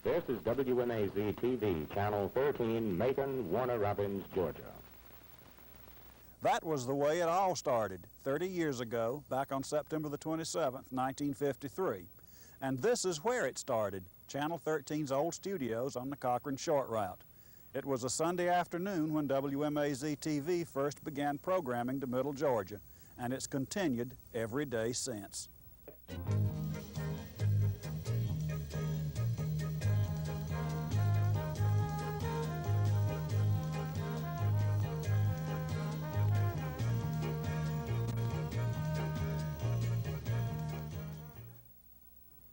This is WMAZ-TV, Channel 13, Macon, Warner Robins, Georgia. That was the way it all started 30 years ago, back on September the 27th, 1953. And this is where it started, Channel 13's old studios on the Cochrane Short Route. It was a Sunday afternoon when WMAZ-TV first began programming to Middle Georgia, and it's continued every day since.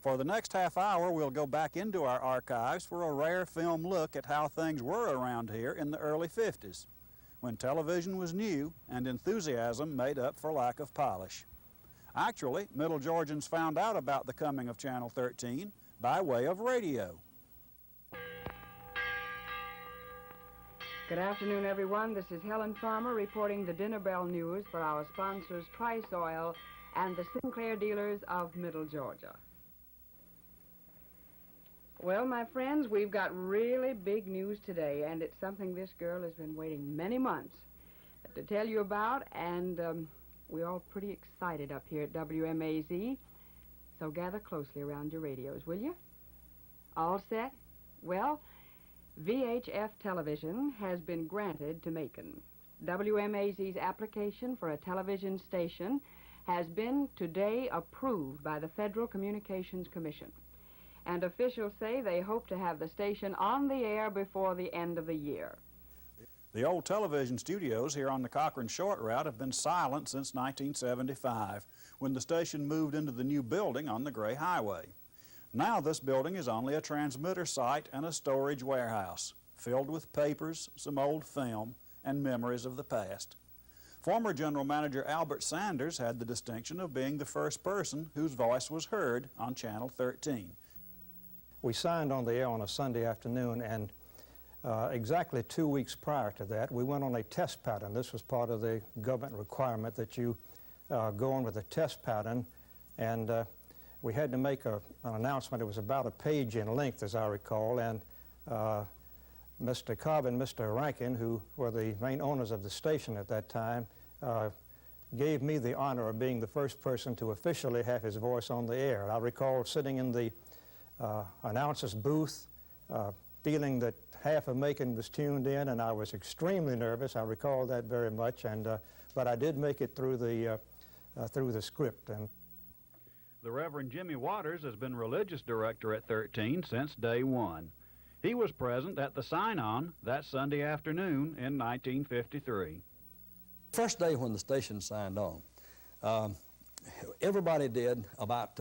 For the next half hour, we'll go back into our archives for a rare film look at how things were around here in the early 50s, when television was new and enthusiasm made up for lack of polish. Actually, Middle Georgians found out about the coming of Channel 13 by way of radio. Good afternoon, everyone. This is Helen Farmer reporting the Dinner Bell News for our sponsors Trice Oil and the Sinclair dealers of Middle Georgia. Well, my friends, we've got really big news today, and it's something this girl has been waiting many months to tell you about, and we're all pretty excited up here at WMAZ, so gather closely around your radios, will you? All set? Well, VHF television has been granted to Macon. WMAZ's application for a television station has been today approved by the Federal Communications Commission. And officials say they hope to have the station on the air before the end of the year. The old television studios here on the Cochrane Short Route have been silent since 1975, when the station moved into the new building on the Gray Highway. Now this building is only a transmitter site and a storage warehouse, filled with papers, some old film, and memories of the past. Former General Manager Albert Sanders had the distinction of being the first person whose voice was heard on Channel 13. We signed on the air on a Sunday afternoon, and exactly 2 weeks prior to that, we went on a test pattern. This was part of the government requirement that you go on with a test pattern, and we had to make an announcement. It was about a page in length, as I recall, and Mr. Cobb and Mr. Rankin, who were the main owners of the station at that time, gave me the honor of being the first person to officially have his voice on the air. I recall sitting in the announcer's booth, feeling that half of Macon was tuned in, and I was extremely nervous. I recall that very much, but I did make it through the script. And the Reverend Jimmy Waters has been religious director at 13 since day one. He was present at the sign-on that Sunday afternoon in 1953. First day when the station signed on, everybody did about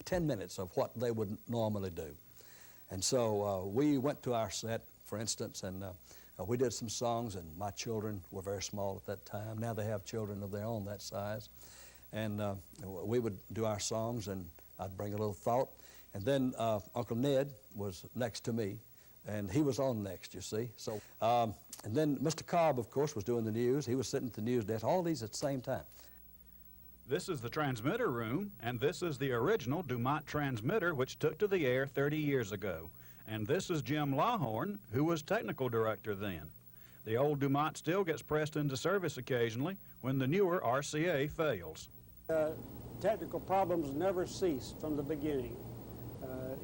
10 minutes of what they would normally do. And so we went to our set, for instance, and we did some songs, and my children were very small at that time. Now they have children of their own that size. And we would do our songs, and I'd bring a little thought. And then Uncle Ned was next to me, and he was on next, you see. So, and then Mr. Cobb, of course, was doing the news. He was sitting at the news desk, all these at the same time. This is the transmitter room, and this is the original Dumont transmitter, which took to the air 30 years ago. And this is Jim Lawhorn, who was technical director then. The old Dumont still gets pressed into service occasionally when the newer RCA fails. Technical problems never ceased from the beginning.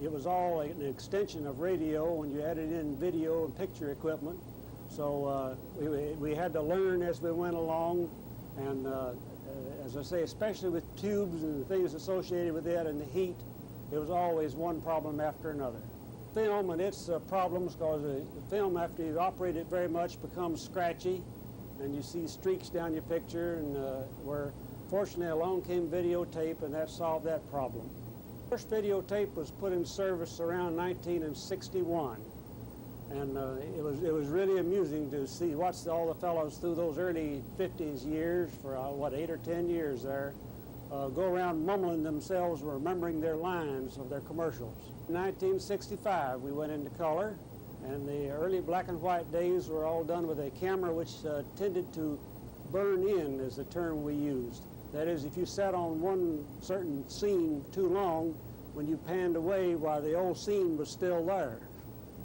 It was all an extension of radio when you added in video and picture equipment. So we had to learn as we went along, and as I say, especially with tubes and the things associated with it and the heat, it was always one problem after another. Film and its problems, because the film, after you operate it very much, becomes scratchy, and you see streaks down your picture, and where fortunately along came videotape, and that solved that problem. First videotape was put in service around 1961. And it was really amusing to see watch all the fellows through those early 50s years for, 8 or 10 years there, go around mumbling themselves, remembering their lines of their commercials. In 1965, we went into color, and the early black and white days were all done with a camera which tended to burn in, is the term we used. That is, if you sat on one certain scene too long, when you panned away while the old scene was still there.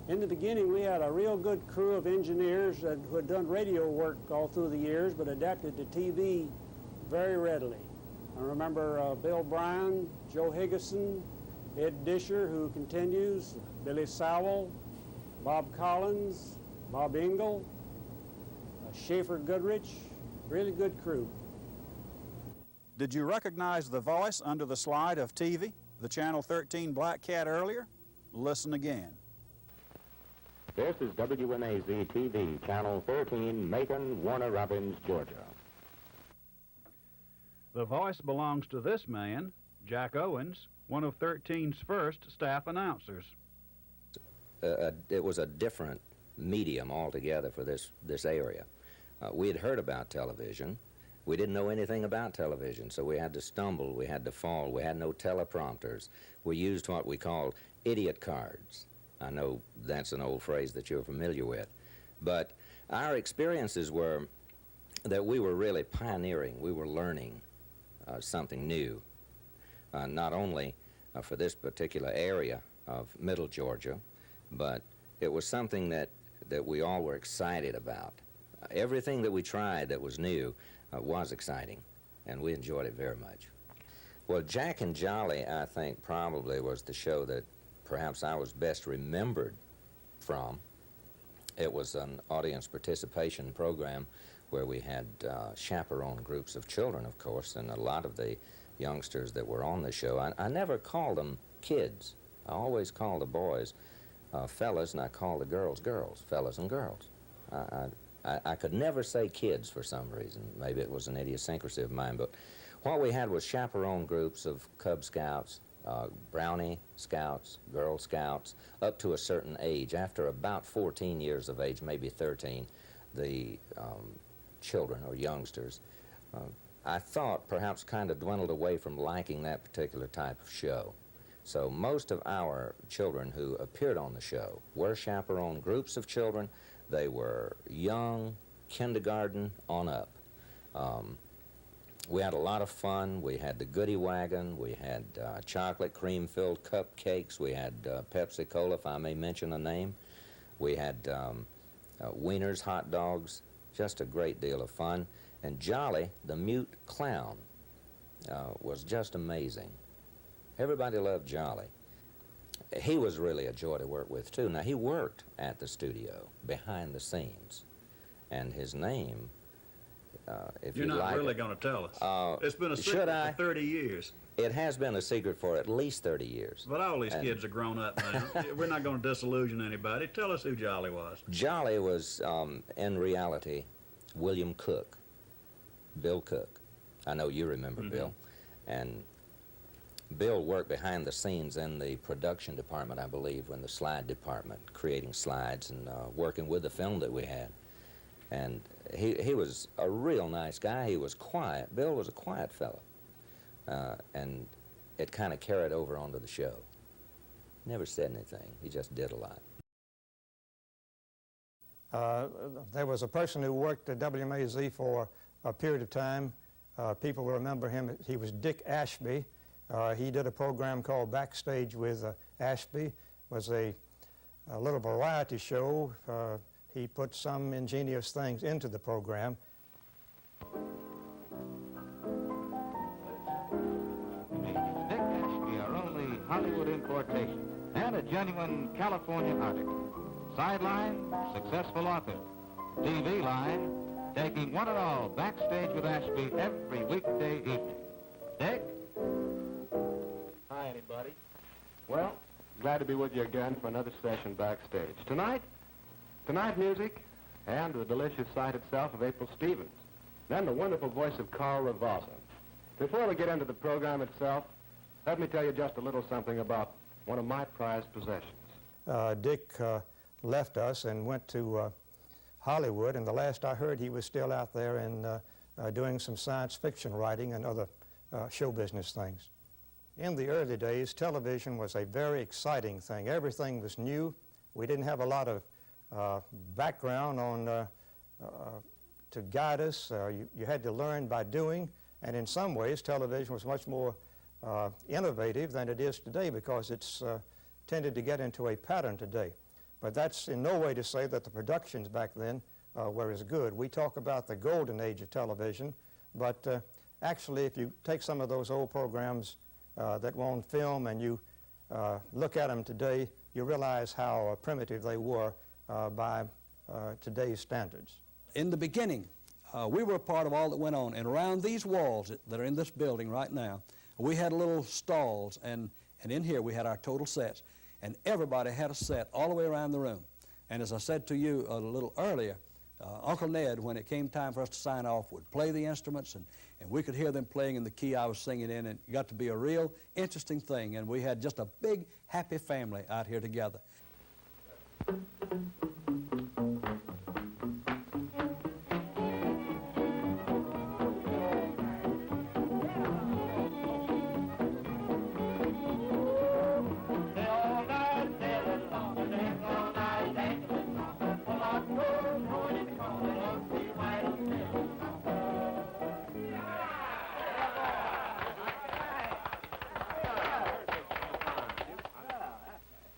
In the beginning, we had a real good crew of engineers who had done radio work all through the years, but adapted to TV very readily. I remember Bill Bryan, Joe Higgison, Ed Disher, who continues, Billy Sowell, Bob Collins, Bob Engel, Schaefer Goodrich, really good crew. Did you recognize the voice under the slide of TV, the Channel 13 Black Cat earlier? Listen again. This is WMAZ-TV, Channel 13, Macon, Warner Robins, Georgia. The voice belongs to this man, Jack Owens, one of 13's first staff announcers. It was a different medium altogether for this area. We had heard about television. We didn't know anything about television, so we had to stumble, we had to fall, we had no teleprompters. We used what we called idiot cards. I know that's an old phrase that you're familiar with. But our experiences were that we were really pioneering. We were learning something new, not only for this particular area of Middle Georgia, but it was something that we all were excited about. Everything that we tried that was new was exciting, and we enjoyed it very much. Well, Jack and Jolly, I think, probably was the show that perhaps I was best remembered from. It was an audience participation program where we had chaperone groups of children, of course, and a lot of the youngsters that were on the show. I never called them kids. I always called the boys fellas, and I called the girls girls, fellas and girls. I could never say kids for some reason. Maybe it was an idiosyncrasy of mine, but what we had was chaperone groups of Cub Scouts, Brownie Scouts, Girl Scouts, up to a certain age. After about 14 years of age, maybe 13, the children or youngsters, I thought perhaps kind of dwindled away from liking that particular type of show. So most of our children who appeared on the show were chaperone groups of children. They were young, kindergarten on up. We had a lot of fun. We had the goodie wagon. We had chocolate cream-filled cupcakes. We had Pepsi Cola, if I may mention a name. We had wieners, hot dogs, just a great deal of fun. And Jolly, the mute clown, was just amazing. Everybody loved Jolly. He was really a joy to work with, too. Now, he worked at the studio, behind the scenes, and his name, if you like... You're not really going to tell us. It's been a secret for 30 years. It has been a secret for at least 30 years. But all these kids are grown up now. We're not going to disillusion anybody. Tell us who Jolly was. Jolly was, in reality, William Cook, Bill Cook. I know you remember Bill. And Bill worked behind the scenes in the production department, I believe, in the slide department, creating slides and working with the film that we had. And he was a real nice guy. He was quiet. Bill was a quiet fellow. And it kind of carried over onto the show. Never said anything. He just did a lot. There was a person who worked at WMAZ for a period of time. People will remember him. He was Dick Ashby. He did a program called Backstage with Ashby. It was a little variety show. He put some ingenious things into the program. Dick Ashby, our only Hollywood importation, and a genuine California article. Sideline, successful author. TV line, taking one and all Backstage with Ashby every weekday evening. Dick? Hi, anybody. Well, glad to be with you again for another session backstage. Tonight music and the delicious sight itself of April Stevens. Then the wonderful voice of Carl Ravosa. Before we get into the program itself, let me tell you just a little something about one of my prized possessions. Dick left us and went to Hollywood, and the last I heard he was still out there and doing some science fiction writing and other show business things. In the early days, television was a very exciting thing. Everything was new. We didn't have a lot of background on to guide us. You had to learn by doing, and in some ways television was much more innovative than it is today, because it's tended to get into a pattern today. But that's in no way to say that the productions back then were as good. We talk about the golden age of television, but actually if you take some of those old programs that were on film and you look at them today, you realize how primitive they were by today's standards. In the beginning, we were a part of all that went on, and around these walls that are in this building right now, we had little stalls, and in here we had our total sets, and everybody had a set all the way around the room. And as I said to you a little earlier, Uncle Ned, when it came time for us to sign off, would play the instruments, and we could hear them playing in the key I was singing in, and it got to be a real interesting thing, and we had just a big, happy family out here together.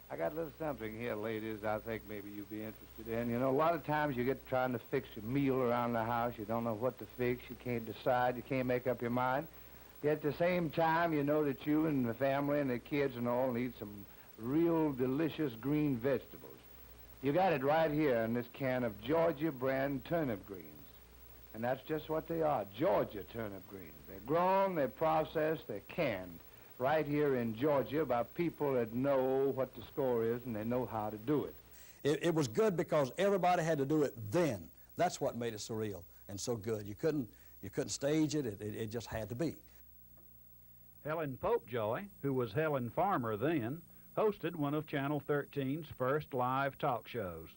I got a little something here, ladies, I think maybe you'd be interested in. You know, a lot of times you get trying to fix a meal around the house. You don't know what to fix. You can't decide. You can't make up your mind. Yet at the same time, you know that you and the family and the kids and all need some real delicious green vegetables. You got it right here in this can of Georgia brand turnip greens. And that's just what they are, Georgia turnip greens. They're grown, they're processed, they're canned. Right here in Georgia by people that know what the score is and they know how to do it. It was good because everybody had to do it then. That's what made it so real and so good. You couldn't stage it. It just had to be. Helen Popejoy, who was Helen Farmer then, hosted one of Channel 13's first live talk shows.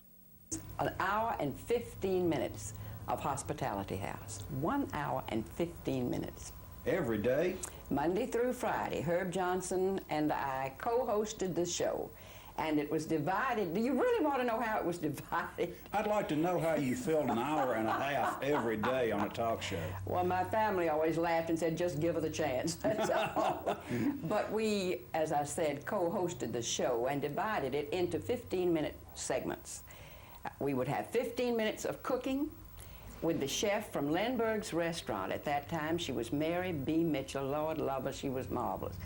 An hour and 15 minutes of Hospitality House. 1 hour and 15 minutes. Every day? Monday through Friday. Herb Johnson and I co-hosted the show. And it was divided. Do you really want to know how it was divided? I'd like to know how you filled an hour and a half every day on a talk show. Well, my family always laughed and said, just give her the chance, that's all. But we, as I said, co-hosted the show and divided it into 15-minute segments. We would have 15 minutes of cooking with the chef from Lindbergh's restaurant. At that time, she was Mary B. Mitchell. Lord love her, she was marvelous.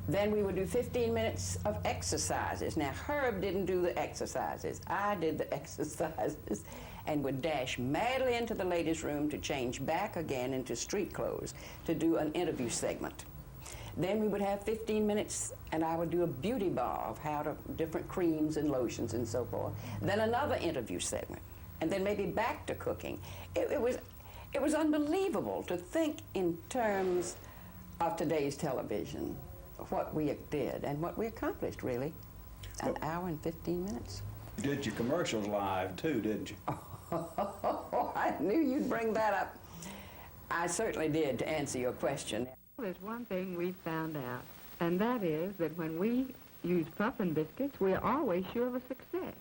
Then we would do 15 minutes of exercises. Now, Herb didn't do the exercises. I did the exercises and would dash madly into the ladies' room to change back again into street clothes to do an interview segment. Then we would have 15 minutes, and I would do a beauty bar of how to, different creams and lotions and so forth. Then another interview segment, and then maybe back to cooking. It was unbelievable to think in terms of today's television, what we did and what we accomplished, really. An hour and 15 minutes. You did your commercials live, too, didn't you? Oh, I knew you'd bring that up. I certainly did, to answer your question. There's one thing we found out, and that is that when we use puffin biscuits, we're always sure of a success.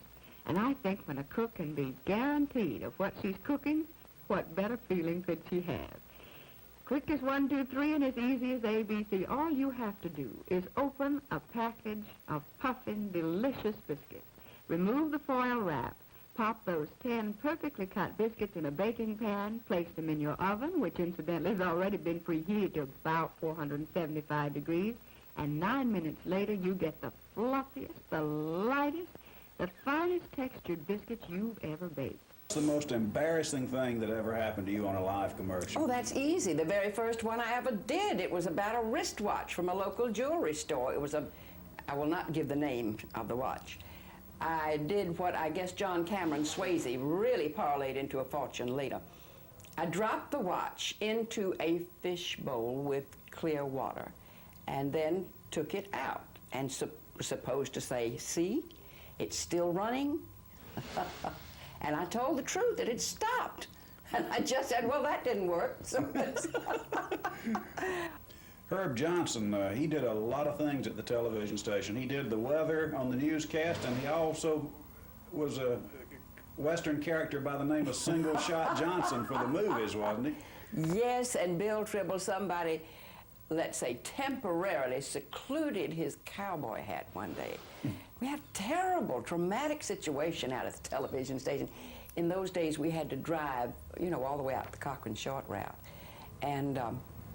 And I think when a cook can be guaranteed of what she's cooking, what better feeling could she have? Quick as 1, 2, 3, and as easy as ABC. All you have to do is open a package of puffin delicious biscuits. Remove the foil wrap. Pop those 10 perfectly cut biscuits in a baking pan. Place them in your oven, which incidentally has already been preheated to about 475 degrees. And 9 minutes later, you get the fluffiest, the lightest, the finest textured biscuits you've ever baked. What's the most embarrassing thing that ever happened to you on a live commercial? Oh, that's easy. The very first one I ever did, it was about a wristwatch from a local jewelry store. It was I will not give the name of the watch. I did what I guess John Cameron Swayze really parlayed into a fortune later. I dropped the watch into a fish bowl with clear water and then took it out and was supposed to say, see, it's still running. And I told the truth, that it stopped. And I just said, well, that didn't work. So Herb Johnson, he did a lot of things at the television station. He did the weather on the newscast, and he also was a Western character by the name of Single Shot Johnson for the movies, wasn't he? Yes, and Bill Tribble, somebody let's say, temporarily secluded his cowboy hat one day. We had a terrible, traumatic situation out at the television station. In those days, we had to drive, you know, all the way out the Cochran Short route. And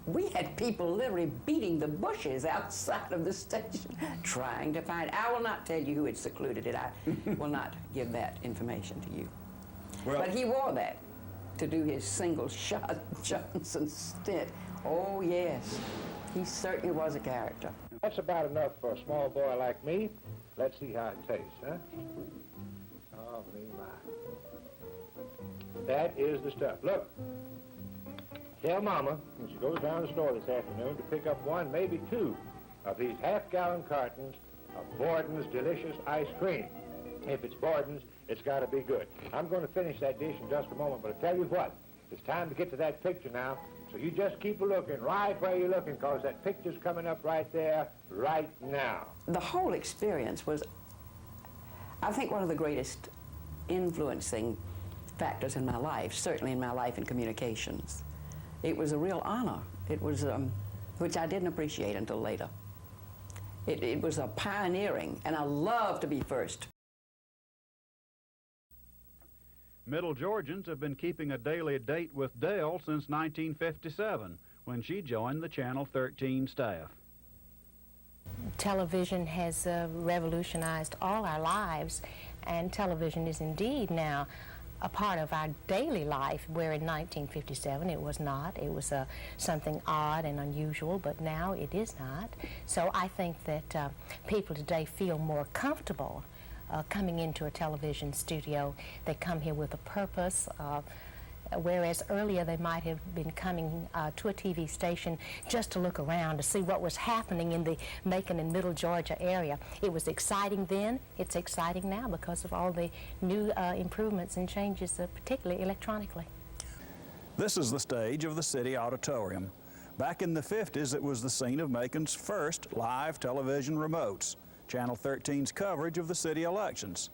we had people literally beating the bushes outside of the station trying to find. I will not tell you who had secluded it. I will not give that information to you. Well, but he wore that to do his single-shot Johnson stint. Oh, yes. He certainly was a character. That's about enough for a small boy like me. Let's see how it tastes, huh? Oh, me, my. That is the stuff. Look, tell Mama when she goes down to the store this afternoon to pick up one, maybe two, of these half-gallon cartons of Borden's delicious ice cream. If it's Borden's, it's got to be good. I'm going to finish that dish in just a moment, but I tell you what, it's time to get to that picture now. So you just keep looking right where you're looking, because that picture's coming up right there, right now. The whole experience was, I think, one of the greatest influencing factors in my life, certainly in my life in communications. It was a real honor. It was, which I didn't appreciate until later. It was a pioneering, and I love to be first. Middle Georgians have been keeping a daily date with Dell since 1957, when she joined the Channel 13 staff. Television has revolutionized all our lives, and television is indeed now a part of our daily life, where in 1957 it was not. It was something odd and unusual, but now it is not. So I think that people today feel more comfortable coming into a television studio. They come here with a purpose, whereas earlier they might have been coming to a TV station just to look around to see what was happening in the Macon and Middle Georgia area. It was exciting then, it's exciting now because of all the new improvements and changes, particularly electronically. This is the stage of the City Auditorium. Back in the 50s, it was the scene of Macon's first live television remotes, Channel 13's coverage of the city elections.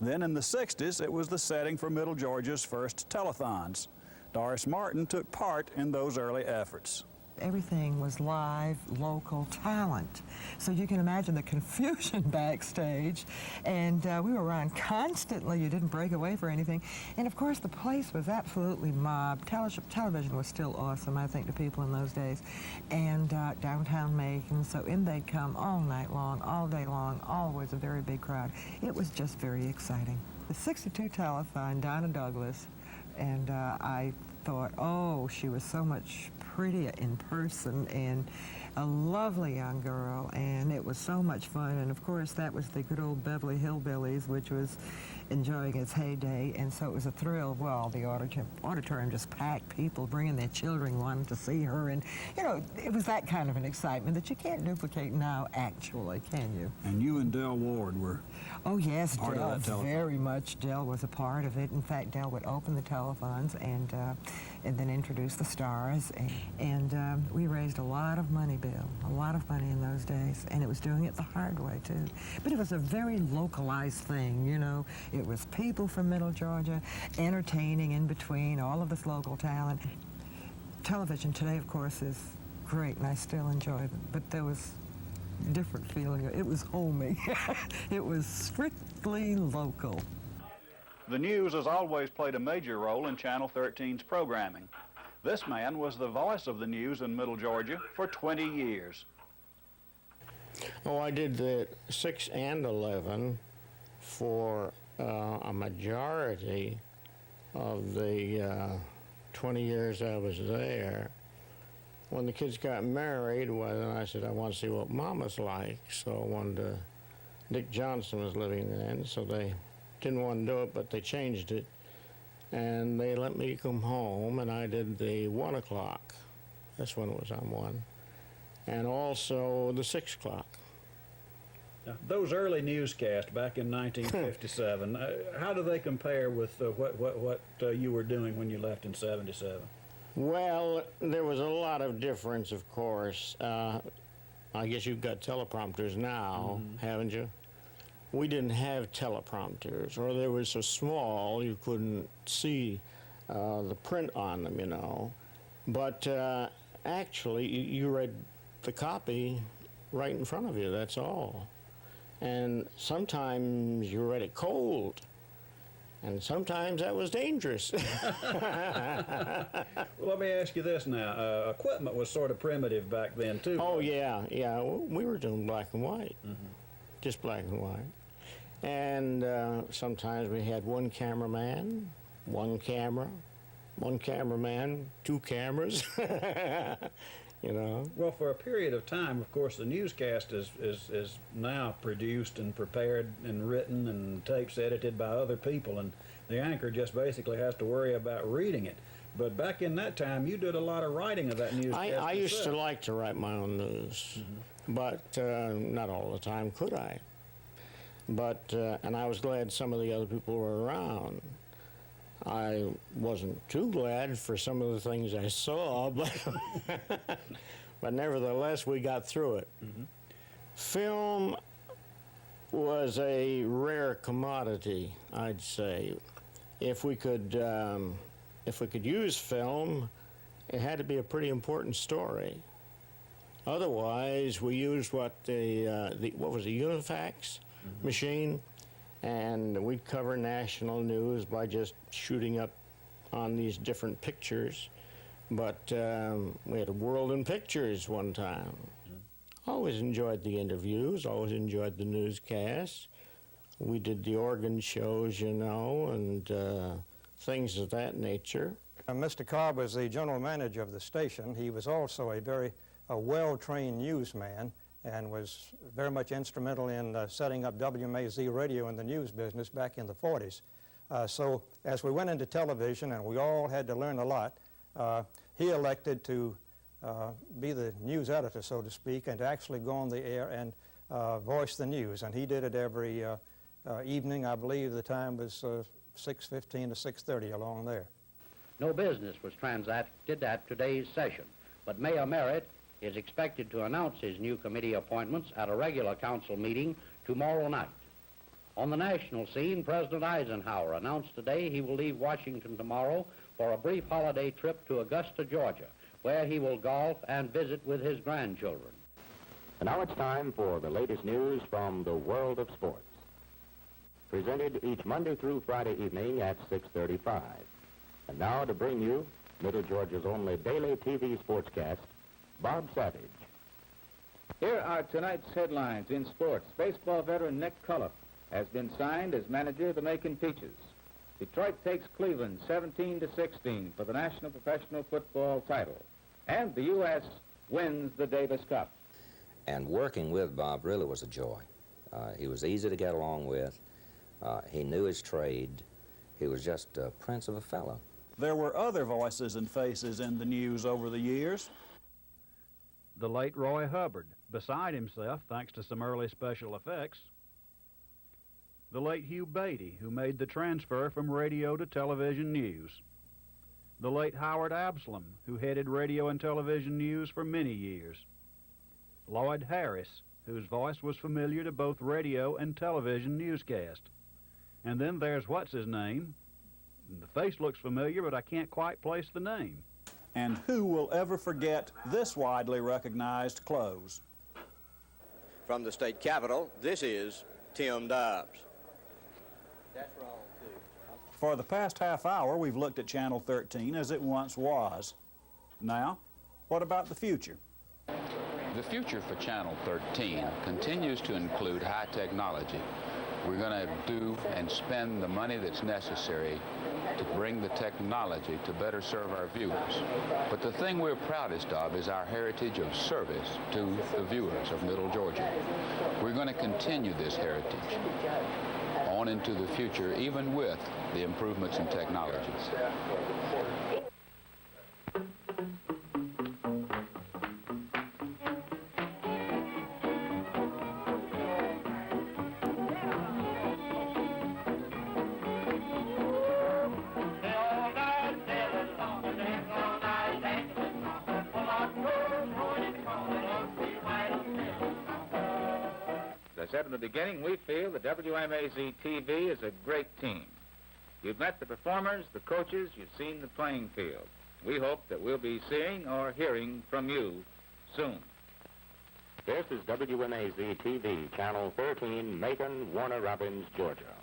Then in the 60s, it was the setting for Middle Georgia's first telethons. Doris Martin took part in those early efforts. Everything was live, local talent. So you can imagine the confusion backstage. And we were around constantly. You didn't break away for anything. And of course, the place was absolutely mobbed. Television was still awesome, I think, to people in those days. And downtown Macon, so in they'd come all night long, all day long, always a very big crowd. It was just very exciting. The 62 telethon, Donna Douglas, and I thought, oh, she was so much prettier in person, and a lovely young girl, and it was so much fun. And of course, that was the good old Beverly Hillbillies, which was enjoying its heyday, and so it was a thrill. Well, the auditorium just packed, people bringing their children, wanting to see her, and you know, it was that kind of an excitement that you can't duplicate now, actually, can you? And you and Del Ward were oh yes, part Del, of that telethon. Very much. Del was a part of it. In fact, Del would open the telethons and then introduce the stars, and we raised a lot of money, Bill, a lot of money in those days, and it was doing it the hard way too. But it was a very localized thing, you know. It was people from Middle Georgia entertaining in between all of this local talent. Television today, of course, is great, and I still enjoy it, but there was a different feeling. It was homey. It was strictly local. The news has always played a major role in Channel 13's programming. This man was the voice of the news in Middle Georgia for 20 years. Oh, I did the 6 and 11 for a majority of the 20 years I was there. When the kids got married, well, then I said, I want to see what Mama's like. So I wanted to, Dick Johnson was living then, so they didn't want to do it, but they changed it. And they let me come home, and I did the 1 o'clock. That's when it was on 1. And also the 6 o'clock. Now, those early newscasts back in 1957, how do they compare with what you were doing when you left in 77? Well, there was a lot of difference, of course. I guess you've got teleprompters now, haven't you? We didn't have teleprompters, or they were so small you couldn't see the print on them, you know. But actually, you read the copy right in front of you, that's all. And sometimes you read it cold, and sometimes that was dangerous. Well, let me ask you this now. Equipment was sort of primitive back then, too. Oh, yeah. We were doing black and white, just black and white. And sometimes we had one cameraman, one camera, one cameraman, two cameras, you know. Well, for a period of time, of course, the newscast is now produced and prepared and written and tapes edited by other people, and the anchor just basically has to worry about reading it. But back in that time, you did a lot of writing of that newscast. I used to like to write my own news, but not all the time could I. But, and I was glad some of the other people were around. I wasn't too glad for some of the things I saw, but, but nevertheless, we got through it. Film was a rare commodity, I'd say. If we could use film, it had to be a pretty important story. Otherwise, we used what was the Unifax machine, and we'd cover national news by just shooting up on these different pictures. But we had a World in Pictures one time. Always enjoyed the interviews, always enjoyed the newscasts. We did the organ shows, you know, and things of that nature. Mr. Cobb was the general manager of the station. He was also a very well-trained newsman and was very much instrumental in setting up WMAZ radio in the news business back in the 40s. So as we went into television, and we all had to learn a lot, he elected to be the news editor, so to speak, and to actually go on the air and voice the news. And he did it every evening. I believe the time was 6:15 to 6:30 along there. No business was transacted at today's session, but Mayor Merritt is expected to announce his new committee appointments at a regular council meeting tomorrow night. On the national scene, President Eisenhower announced today he will leave Washington tomorrow for a brief holiday trip to Augusta, Georgia, where he will golf and visit with his grandchildren. And now it's time for the latest news from the world of sports. Presented each Monday through Friday evening at 6:35. And now to bring you Middle Georgia's only daily TV sportscast, Bob Savage. Here are tonight's headlines in sports. Baseball veteran Nick Cullough has been signed as manager of the Macon Peaches. Detroit takes Cleveland 17-16 for the National Professional Football title. And the U.S. wins the Davis Cup. And working with Bob really was a joy. He was easy to get along with. He knew his trade. He was just a prince of a fellow. There were other voices and faces in the news over the years. The late Roy Hubbard, beside himself thanks to some early special effects. The late Hugh Beatty, who made the transfer from radio to television news. The late Howard Absalom, who headed radio and television news for many years. Lloyd Harris, whose voice was familiar to both radio and television newscast. And then there's what's-his-name. The face looks familiar, but I can't quite place the name. And who will ever forget this widely recognized close? From the state capitol, this is Tim Dobbs. That's wrong, too. For the past half hour, we've looked at Channel 13 as it once was. Now, what about the future? The future for Channel 13 continues to include high technology. We're going to do and spend the money that's necessary to bring the technology to better serve our viewers. But the thing we're proudest of is our heritage of service to the viewers of Middle Georgia. We're going to continue this heritage on into the future, even with the improvements in technology. As I said in the beginning, we feel that WMAZ-TV is a great team. You've met the performers, the coaches, you've seen the playing field. We hope that we'll be seeing or hearing from you soon. This is WMAZ-TV, Channel 13, Macon, Warner Robins, Georgia.